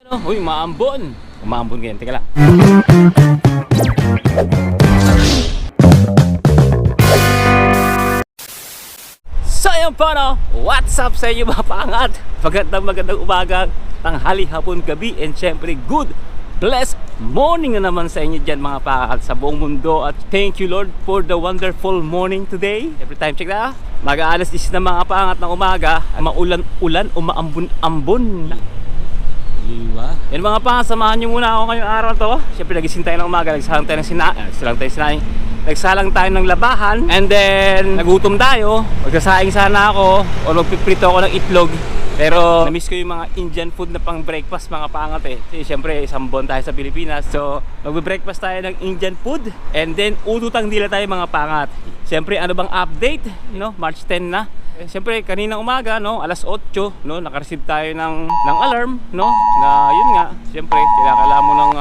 Uy, maambon. Maambon ganyan. Teka lang. So yun po, no? What's up sa inyo mga paangat? Magandang umaga, tanghali, hapon, gabi, and syempre good blessed morning na naman sa inyo dyan mga paangat sa buong mundo. At thank you Lord for the wonderful morning today. Every time check na, mag-aalas 10 na mga paangat ng umaga. Maulan-ulan o maambon-ambon. Diba? Yan mga pa, samahan nyo muna ako ngayong araw to. Siyempre nagising tayo ng umaga, nagsalang tayo ng nagsalang tayo ng labahan. And then, nagutom tayo. Magsasaing sana ako o magpiprito ako ng itlog. Pero, namiss ko yung mga Indian food na pang breakfast mga pangat eh. Kasi siyempre, isang buwan tayo sa Pilipinas. So, magbe-breakfast tayo ng Indian food. And then, ututang dila tayo mga pangat. Siyempre, ano bang update? March 10 na. Siyempre kaninang umaga alas 8 naka-receive tayo ng alarm na yun nga siyempre kailangan mo ng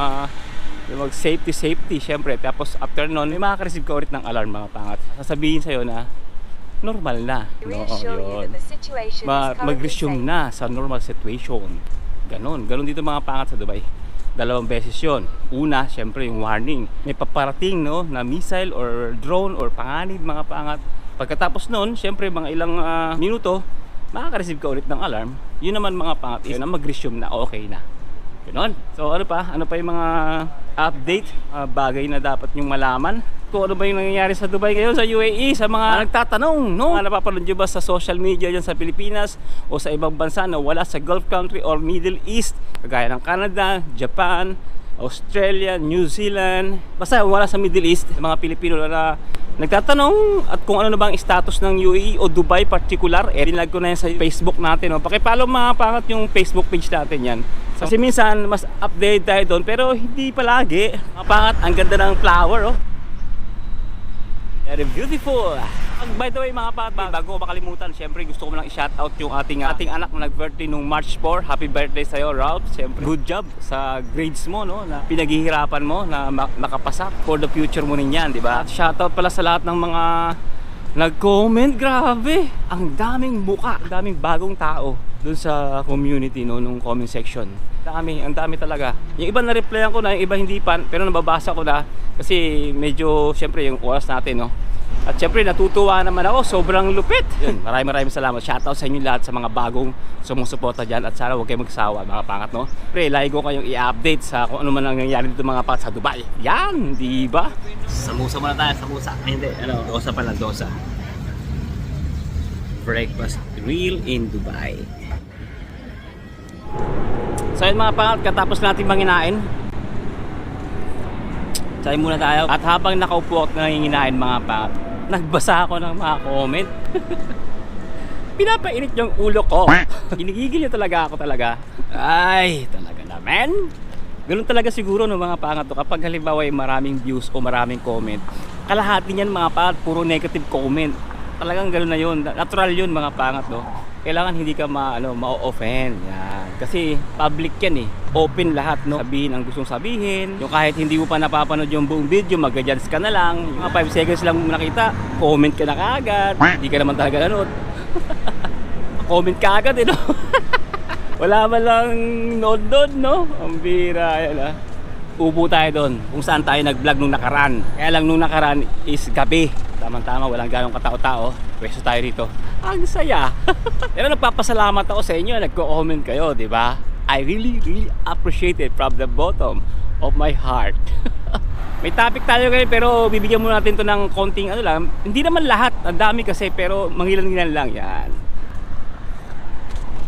mag safety siyempre. Tapos after nun may makaka-receive ka ulit ng alarm mga pangat. Sasabihin sa'yo na normal na yun. Mag-resume na sa normal situation. Ganon dito mga pangat sa Dubai. Dalawang beses yun. Una, siyempre yung warning. May paparating na missile or drone or panganib mga pangat. Pagkatapos nun, siyempre mga ilang minuto, makaka-receive ka ulit ng alarm. Yun naman mga pangat is na mag-resume na okay na. Ganon. So ano pa yung mga update, bagay na dapat nyong malaman. Kung ano ba yung nangyayari sa Dubai ngayon, sa UAE, sa mga nagtatanong, napapanood nyo ba sa social media dyan sa Pilipinas o sa ibang bansa na wala sa Gulf country or Middle East, kagaya ng Canada, Japan, Australia, New Zealand, basta wala sa Middle East, mga Pilipino na nagtatanong at kung ano na bang status ng UAE o Dubai particular. Rinag ko na yan sa Facebook natin. Pakipollow mga pangat yung Facebook page natin yan. Kasi minsan mas update tayo doon pero hindi palagi. Mga pangat, ang ganda ng flower. Very beautiful. By the way mga pangat, bago ko makalimutan, syempre gusto ko lang i-shoutout yung ating anak na nag-birthday nung March 4. Happy birthday sa'yo Ralph. Syempre good job sa grades mo na pinaghihirapan mo na makapasa for the future mo ninyan, di ba? Shoutout pala sa lahat ng mga nag-comment. Grabe, ang daming muka, ang daming bagong tao dun sa community nung comment section. Ang dami talaga. Yung iba na-replyan ko na, yung iba hindi pa, pero nababasa ko na kasi medyo syempre yung oras natin At syempre natutuwa naman ako, sobrang lupit. Yun, maraming salamat. Shoutout sa inyo lahat sa mga bagong sumusuporta dyan at sana huwag kayong magsawa mga pangat Pre, lagi ko kayong i-update sa kung ano man ang nangyayari dito mga pangat sa Dubai. Yan, di ba? Samusa muna tayo, samusa. Hindi, dosa pala, dosa. Breakfast real in Dubai. So yun mga pangat, katapos natin manginain, sayin muna tayo. At habang nakaupo at nanginginain mga pangat, nagbasa ako ng mga comment. Pinapainit yung ulo ko. Ginigigil niya talaga ako talaga. Ay, talaga naman. Ganun talaga siguro ng mga pangat kapag halimbawa ay maraming views o maraming comment, kalahati niyan mga pangat puro negative comment. Talagang ganoon na yun. Natural yun mga pangat Kailangan hindi ka ma-offend. Yan. Kasi public yan Open lahat Sabihin ang gustong sabihin. Yung kahit hindi mo pa napapanood yung buong video, mag-judge ka na lang. Yung mga 5 seconds lang mo nakita, comment ka na kaagad. Hindi ka naman talaga nanood. Comment ka agad Wala man lang nod-nod Ang bira yan Upo tayo doon kung saan tayo nag-vlog nung nakaraan. Kaya lang nung nakaraan is gabi. Tamang-tama, walang ganong katao-tao. Pwesto tayo rito. Ang saya. Pero nagpapasalamat ako sa inyo. Nagko-comment kayo, di ba? I really appreciate it from the bottom of my heart. May topic tayo ngayon pero bibigyan muna natin to ng konting lang. Hindi naman lahat. Ang dami kasi pero mangilan-ngilan lang.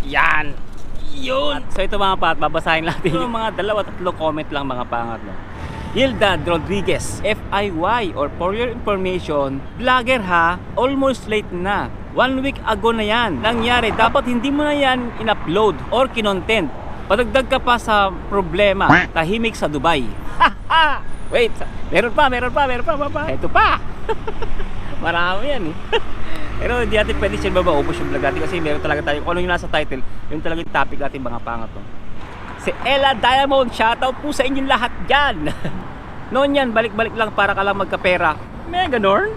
Yan. Yun. So ito mga pat, babasahin natin yung mga 2-3 comment lang mga pangat Hilda Rodriguez, FIY or for your information, vlogger ha, almost late na. 1 week ago na yan. Nangyari, dapat hindi mo na yan in-upload or kinontent. Padagdag ka pa sa problema, tahimik sa Dubai. Wait, meron pa. Ito pa. Marami yan Pero hindi natin pwede siya maubos yung vlog natin kasi meron talaga tayo, kung ano yung nasa title, yun talaga yung topic natin mga pangat Si Ella Diamond, shoutout po sa inyong lahat dyan. Noon yan, balik-balik lang para ka lang magkapera. May ganon.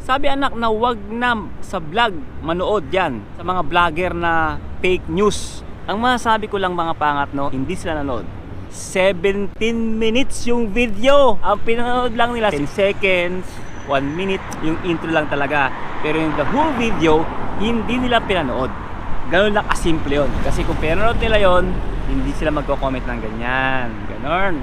Sabi anak na wag na sa vlog manood yan sa mga vlogger na fake news Ang masasabi ko lang mga pangat, no, hindi sila nanood. 17 minutes yung video. Ang pinanood lang nila 10 seconds, 1 minute, yung intro lang talaga. Pero yung the whole video, hindi nila pinanood. Ganun lang kasimple yun. Kasi kung pinanood nila yon, hindi sila magko-comment ng ganyan. Ganon.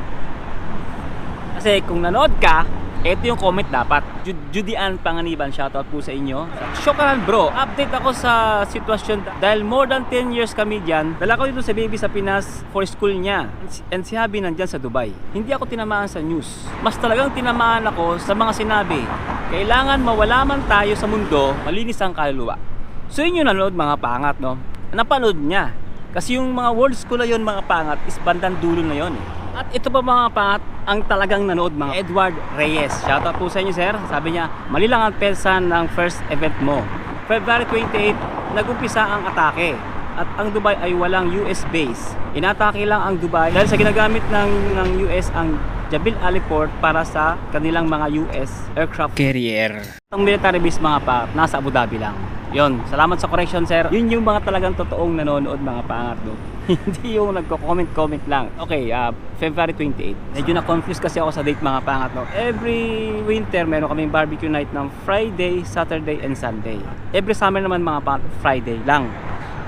Kasi kung nanood ka, ito yung comment dapat. Judian Panganiban, shoutout po sa inyo. Syokran bro, update ako sa sitwasyon. Dahil more than 10 years kami dyan, dala ko dito sa baby sa Pinas for school niya. And si Habi nandyan sa Dubai. Hindi ako tinamaan sa news. Mas talagang tinamaan ako sa mga sinabi. Kailangan mawala man tayo sa mundo, malinis ang kaluluwa. So yun yung nanood mga pangat, no? Napanood niya. Kasi yung mga words ko na yun mga pangat is bandang dulo na yun. At ito pa mga pangat, ang talagang nanood mga Edward Reyes. Shoutout po sa inyo sir. Sabi niya, mali lang ang pensan ng first event mo. February 28, nag-umpisa ang atake. At ang Dubai ay walang US base. Inatake lang ang Dubai dahil sa ginagamit ng US ang Jabil Ali Port para sa kanilang mga US aircraft carrier. Ang military base mga pangat, nasa Abu Dhabi lang. Yon, salamat sa correction sir. Yun yung mga talagang totoong nanonood mga pangat, no? Hindi yung nagko-comment lang. Okay, February 28. Medyo na-confuse kasi ako sa date mga pangat, no? Every winter meron kaming barbecue night ng Friday, Saturday, and Sunday. Every summer naman mga pangat, Friday lang.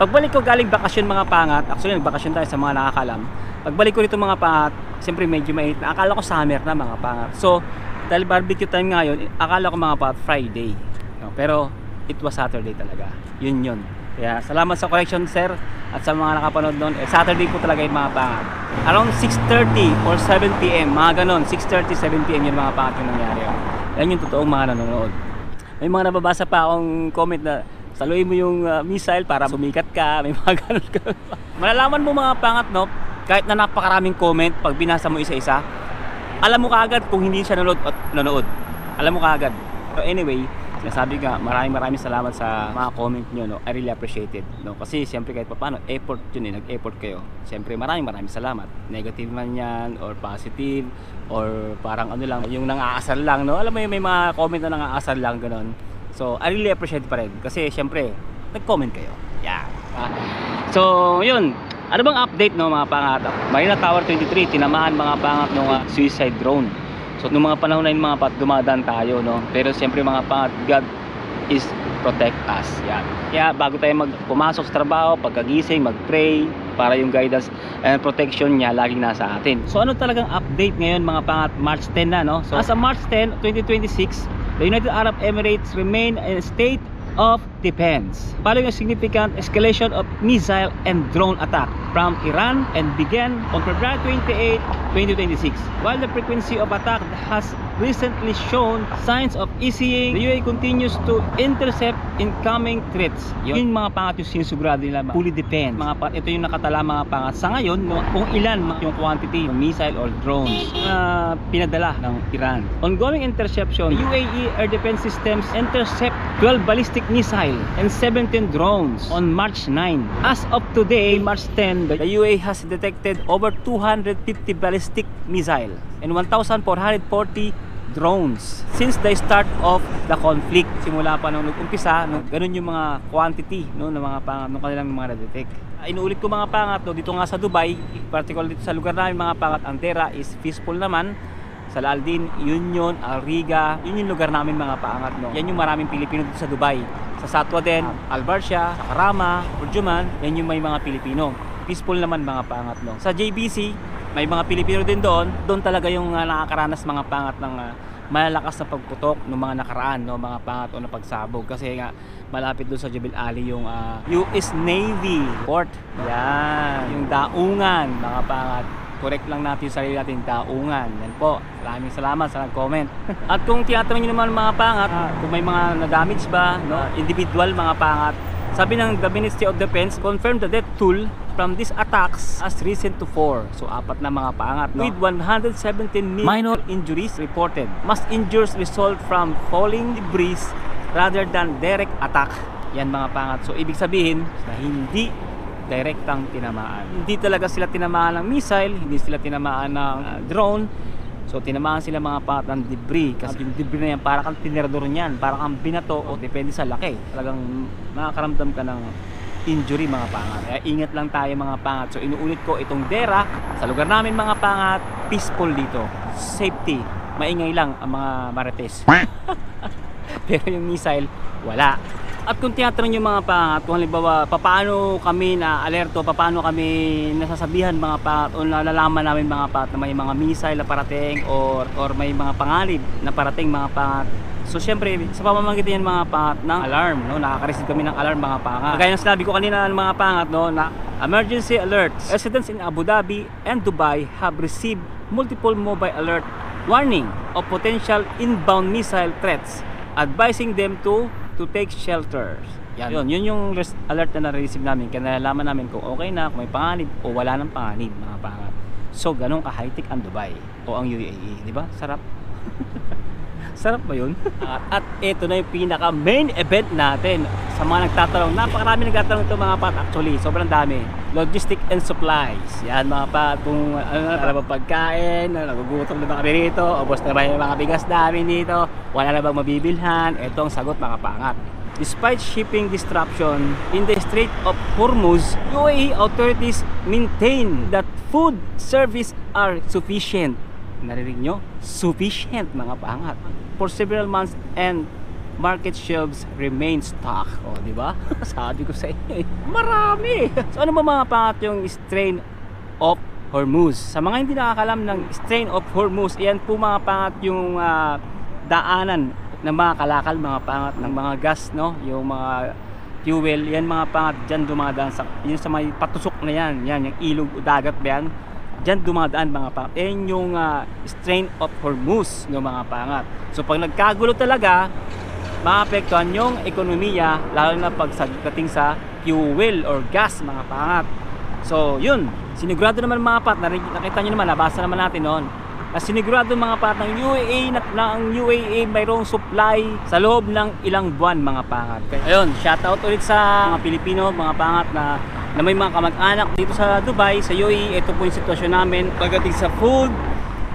Pagbalik ko galing bakasyon mga pangat, actually nagbakasyon tayo sa mga nakakalam. Pagbalik ko rito mga pangat, siyempre medyo mainit na. Akala ko summer na mga pangat. So, dahil barbecue time ngayon, akala ko mga pangat Friday. No? Pero, it was Saturday talaga. Yun. Kaya salamat sa correction sir at sa mga nakapanood doon. Saturday po talaga yung mga pangat. Around 6:30 or 7 PM, mga ganon. 6:30, 7 PM yung mga pangat yung nangyari. Yan yung totoong mga nanonood. May mga nababasa pa akong comment na saluhin mo yung missile para sumikat ka. May mga ganon ka. Malalaman mo mga pangat, no? Kahit na napakaraming comment, pag binasa mo isa-isa, alam mo kaagad kung hindi siya nanood. Alam mo kaagad. So anyway, sinasabi nga, maraming salamat sa mga comment nyo, no? I really appreciate it, no? Kasi siyempre kahit pa paano, effort yun eh, nag-effort kayo. Siyempre maraming salamat. Negative man yan, or positive, or parang ano lang, yung nang-aasar lang, no? Alam mo yung may mga comment na nang-aasar lang, ganon. So, I really appreciate pa rin. Kasi siyempre, nag-comment kayo. Yeah. So, yun. Ano bang update, no, mga pangat? Marina Tower 23, tinamaan mga pangat ng suicide drone. So nung mga panahon na yun mga pat, dumadaan tayo, no? Pero siyempre mga pangat, God is protect us. Yan. Kaya bago tayo pumasok sa trabaho, pagkagising, mag-pray para yung guidance and protection niya laging nasa atin. So ano talagang update ngayon mga pangat? March 10 na, no? So as of March 10, 2026, the United Arab Emirates remain in a state of defense following a significant escalation of missile and drone attack from Iran and began on February 28, 2026. While the frequency of attack has recently shown signs of easing, the UAE continues to intercept incoming threats. Yun mga pangat yung sinusugrado nila, fully defense. Mga pangat, ito yung nakatala mga pangat sa ngayon, kung ilan yung quantity ng missile or drones na pinadala ng Iran. Ongoing interception, UAE air defense systems intercept 12 ballistic missile and 17 drones on March 9. As of today, March 10, the UAE has detected over 250 ballistic missile and 1,440 drones since the start of the conflict. Simula pa nung nag-umpisa, ganun yung mga quantity, no, ng mga pangat ng kanilang mga na-detect. Inuulit ko mga pangat, no, dito nga sa Dubai, particularly dito sa lugar namin mga pangat, ang Dera is peaceful naman. Sa Aldin, Union, Al Riga, yun yung lugar namin mga paangat, no. Yan yung maraming Pilipino dito sa Dubai. Sa Satwa din, Al Barsha, Karama, Urjuman, yan yung may mga Pilipino. Peaceful naman mga paangat, no. Sa JBC, may mga Pilipino din doon. Doon talaga yung nakakaranas mga pangat ng malalakas na pagputok ng mga nakaraan, no, mga pangat o na pagsabog. Kasi nga malapit doon sa Jabil Ali yung US Navy port. Yan, yung daungan mga pangat. Correct lang natin yung sarili natin, daungan. Yan po, maraming salamat sa nag-comment. At kung tinatanong nyo naman mga pangat, kung may mga na-damage ba, no, individual mga pangat, sabi ng the Ministry of Defense confirmed the death toll from these attacks as recent to 4. So 4 na mga pangat, no? With 117 minor injuries reported. Most injuries result from falling debris rather than direct attack. Yan mga pangat. So ibig sabihin na hindi direktang tinamaan. Hindi talaga sila tinamaan ng missile, hindi sila tinamaan ng drone. So tinamaan sila mga pangat ng debris. Kasi yung debris na yan, parang kang tinirador niyan, parang kang binato o depende sa laki. Talagang makakaramdam ka ng injury mga pangat. Kaya ingat lang tayo mga pangat. So inuulit ko, itong DERA sa lugar namin mga pangat, peaceful dito, safety, maingay lang ang mga marites. Pero yung missile, wala. At kung tinatanong yung mga pangat, kung halimbawa, paano kami na alerto, paano kami nasasabihan mga pangat, o nalalaman namin mga pangat na may mga missile na parating or may mga panganib na parating mga pangat. So syempre, sa pamamagitan yan mga pangat ng alarm, no? Nakaka-receive kami ng alarm mga pangat. Gaya ng sinabi ko kanina ng mga pangat, no, na emergency alerts. Residents in Abu Dhabi and Dubai have received multiple mobile alert warning of potential inbound missile threats, advising them to take shelters. Yun yung alert na na-receive namin. Kaya nalalaman namin kung okay na, kung may panganib o wala ng panganib mga pangat. So ganun ka high-tech ang Dubai o ang UAE, di ba? Sarap. Sarap ba yun? At ito na yung pinaka main event natin. Sa mga nagtatanong, napakarami nagtatanong ito mga pat. Actually, sobrang dami. Logistic and supplies. Yan mga pat, kung ano ba pagkain, nagugutom na ba kami rito, ubos na ba yung mga bigas namin dito, wala na bang mabibilhan. Ito ang sagot mga pangat. Despite shipping disruption in the Strait of Hormuz, UAE authorities maintain that food service are sufficient. Narinig nyo? Sufficient mga pangat. For several months and market shelves remain stocked. O, di ba? Sabi ko sa inyo, marami. So ano ba mga pangat yung Strait of Hormuz? Sa mga hindi nakakalam ng Strait of Hormuz, iyan po mga pangat yung daanan ng mga kalakal, mga pangat ng mga gas, no? Yung mga fuel, yan mga pangat dyan dumadaan sa, yun sa may patusok na yan, yung ilog o dagat ba yan? Diyan dumadaan mga pangat. Yan yung Strait of Hormuz ng mga pangat. So pag nagkagulo talaga, maapektuhan yung ekonomiya, lalo na pagdating sa fuel or gas mga pangat. So yun, sinigurado naman mga pangat, nakita nyo naman, nabasa naman natin noon, na sinigurado mga pangat ng UAE na ang UAE mayroong supply sa loob ng ilang buwan mga pangat. Ayun, shoutout ulit sa mga Pilipino mga pangat na may mga kamag-anak dito sa Dubai, sa UAE. Ito po yung sitwasyon namin pagdating sa food,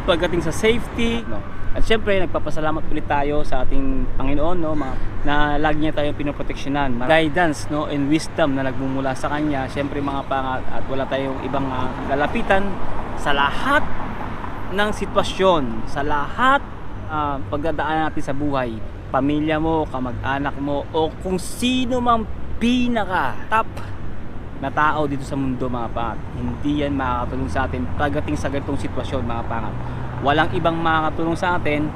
pagdating sa safety, no? At syempre nagpapasalamat ulit tayo sa ating Panginoon, no, na lagi niya tayong pinoproteksyonan, guidance, no, and wisdom na nagmumula sa kanya. Syempre mga pangat, at wala tayong ibang lalapitan sa lahat ng sitwasyon, sa lahat pagdadaanan natin sa buhay, pamilya mo, kamag-anak mo, o kung sino mang pinaka top na tao dito sa mundo mga pangat, hindi yan makakatulong sa atin pagdating sa ganitong sitwasyon mga pangat. Walang ibang makakatulong sa atin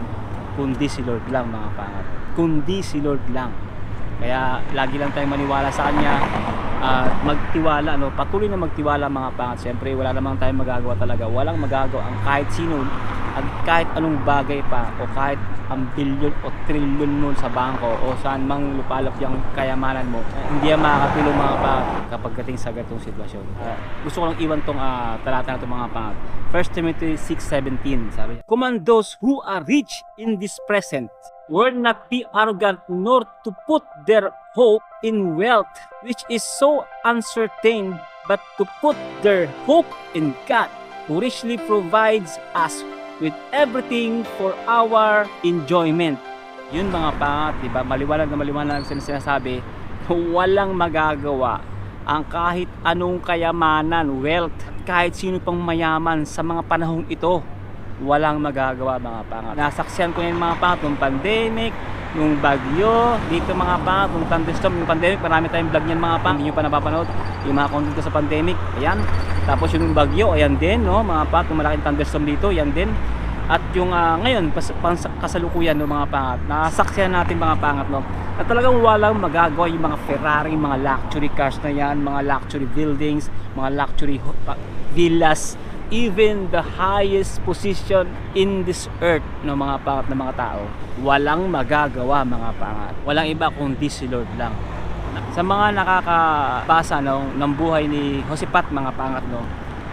kundi si Lord lang mga pangat, kundi si Lord lang. Kaya lagi lang tayong maniwala sa kanya at magtiwala, no? Patuloy na magtiwala mga pangat. Siyempre wala namang tayong magagawa talaga, walang magagawa ang kahit sino at kahit anong bagay pa, o kahit ang bilyon o trilyon mo sa bangko o saan mang lupalop yung kayamanan mo, hindi yan makakatulong mga pangat kapag dating sa ganitong sitwasyon. Gusto ko lang iwan tong talata na itong mga pangat. 1 Timothy 6:17, sabi niya, "Command those who are rich in this present will not be arrogant, nor to put their hope in wealth, which is so uncertain, but to put their hope in God, who richly provides us with everything for our enjoyment." Yun mga pangat, diba? Maliwanag na sinasabi, walang magagawa ang kahit anong kayamanan, wealth, kahit sino pang mayaman sa mga panahong ito, walang magagawa mga pangat. Nasaksihan ko yung mga pangat, nung pandemic, nung bagyo, dito mga pangat, nung thunderstorm, yung pandemic, marami tayong vlog niyan mga pangat, hindi nyo pa napapanood, yung mga content ko sa pandemic, ayan. Tapos yung bagyo, ayan din, no, mga pangat, yung malaking thunderstorm dito, ayan din. At yung ngayon, kasalukuyan no mga pangat, nasaksihan natin mga pangat, no, na talagang walang magagawa yung mga Ferrari, mga luxury cars na yan, mga luxury buildings, mga luxury villas, even the highest position in this earth no mga pangat na mga tao, walang magagawa mga pangat. Walang iba kundi si Lord lang. Sa mga nakakabasa no, ng buhay ni Josipat mga pangat, no,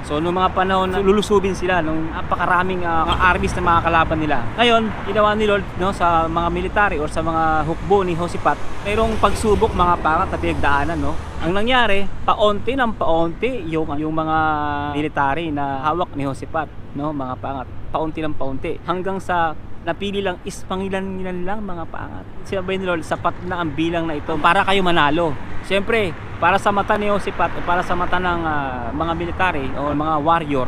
so noong mga panahon na lulusubin sila nung napakaraming armies na mga kalaban nila. Ngayon, ginawa ni Lord, no, sa mga military or sa mga hukbo ni Josipat, mayroong pagsubok mga pangat na pinagdaanan, no. Ang nangyari, paunti ng paunti yung mga military na hawak ni Josipat, no, mga pangat, paunti ng paunti, hanggang sa napili lang is pangilan-ilan lang mga paangat. Sinabi ni Lord, sapat na ang bilang na ito para kayo manalo. Siyempre, para sa mata ni Josipat, para sa mata ng mga military o mga warrior,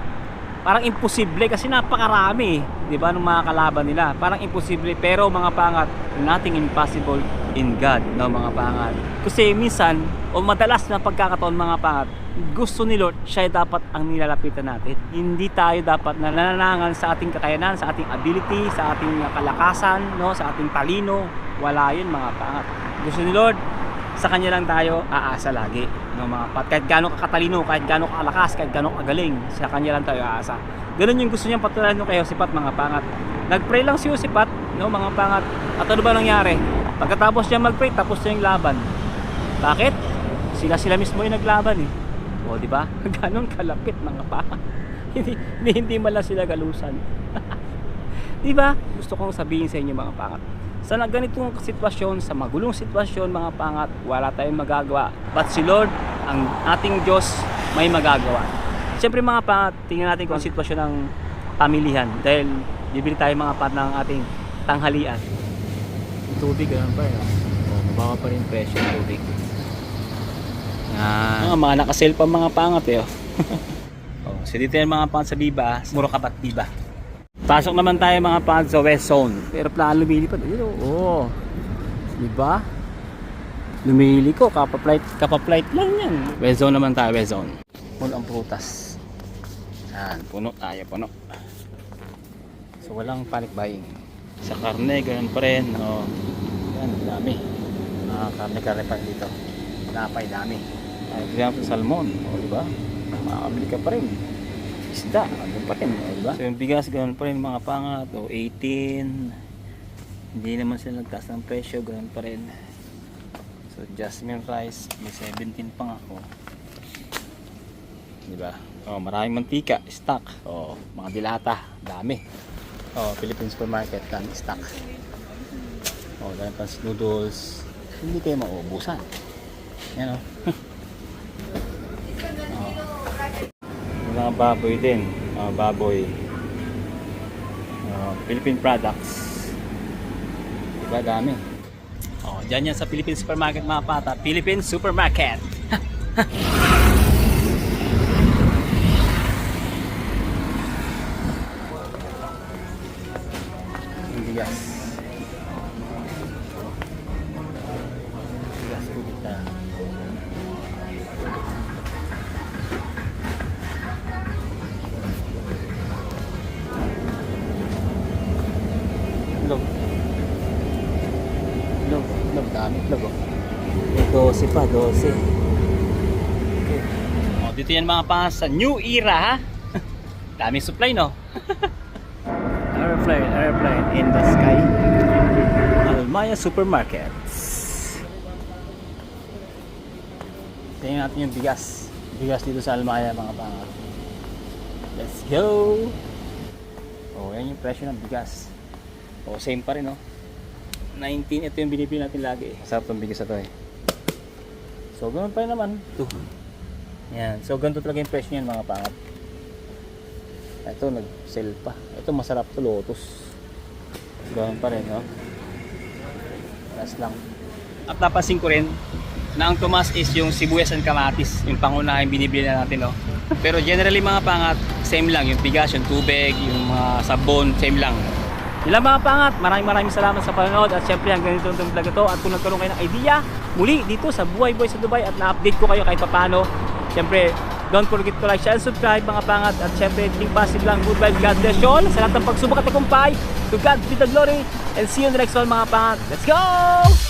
parang imposible kasi napakarami, di ba, ng mga kalaban nila. Parang imposible, pero mga pangat, nothing impossible in God, no mga pangat. Kasi minsan, o madalas na pagkakataon mga pangat, gusto ni Lord, siya dapat ang nilalapitan natin. Hindi tayo dapat nananangan sa ating kakayanan, sa ating ability, sa ating kalakasan, no, sa ating talino. Wala yun mga pangat. Gusto ni Lord, sa Kanya lang tayo aasa lagi, no, mga pat. Kahit gaano katalino, kahit gaano kalakas, kahit gaano kagaling, sa Kanya lang tayo aasa. Ganun yung gusto niyang patunayan no, kay Josipat mga pangat. Nagpray lang si Josipat, no, mga pangat. At ano ba nangyari? Pagkatapos niya magpray, tapos na yung laban. Bakit? Sila mismo yung naglaban eh. O, di ba? Ganon kalapit mga pangat. hindi man lang sila galusan. Di ba? Gusto kong sabihin sa inyo mga pangat. Sa ganitong sitwasyon, sa magulong sitwasyon mga pangat, wala tayong magagawa. But si Lord, ang ating Diyos, may magagawa. Siyempre mga pangat, tingnan natin kung ang sitwasyon ng pamilihan. Dahil bibili tayo mga pangat ng ating tanghalian. Yung tubig, ganun pa yun. Mababa pa rin presyo ng tubig. Mga nakasale pa mga pangat eh. So dito yan mga pangat sa Biba, muro kapat Biba. Pasok naman tayo mga pangat sa West Zone. Pero plano lumilipad. Oo. Diba? Lumili ko. Kapaplight lang yan. West Zone naman tayo. West Zone. Puno ang prutas. Yan. Puno tayo. Puno. So walang panic buying. Sa karne, ganun pa rin. O, yan. Dami. Karne pa dito. Napay dami. Example, salmon. O diba? Makakabili ka pa rin. Isda, ano pa rin, diba? So yung bigas, ganoon pa rin mga pangat, o 18. Hindi naman sila nagtaas ng presyo, ganoon pa rin. So jasmine rice, may 17 pa nga ako. Diba? O maraming mantika, stock. O mga dilata, dami. O Philippine Supermarket, dami stock. O dami pang noodles, hindi kayo mauubusan. Yan o. Mga baboy din, baboy, Philippine products, diba dami. Dyan yan sa Philippine Supermarket mga pata. Philippine Supermarket. Yung bigas po kita. Itlog, dami itlog oh. 12 pa, 12. Okay. Dito yan mga pangas sa New Era ha. Daming supply no. Airplane in the sky. Almaya Supermarkets. Tingnan natin yung bigas. Bigas dito sa Almaya mga pangas. Let's go. Yan yung presyo ng bigas. Same pa rin no. 19, ito yung binibili natin lagi. Masarap itong bigas na ito eh. So ganoon pa rin naman. Ito. Yan. So ganito talaga yung presyo niyan mga pangat. Ito nag-sell pa. Ito masarap to, Lotus. Ganoon pa rin no. Last lang. At napansin ko rin na ang tumas is yung sibuyas and kamatis. Yung pangunahing binibili na natin no. Pero generally mga pangat, same lang. Yung bigas, yung tubig, yung mga sabon, same lang. Yun mga pangat, maraming salamat sa panonood. At syempre hanggang dito itong vlog ito. At kung nagkaroon kayo ng idea muli dito sa Buhay Boy sa Dubai at na-update ko kayo kahit papano, syempre don't forget to like, share, and subscribe mga pangat. At syempre think positive lang, good vibes, God bless you all sa lahat ng pagsubok at tagumpay. To God be the glory and see you in the next one mga pangat. Let's go!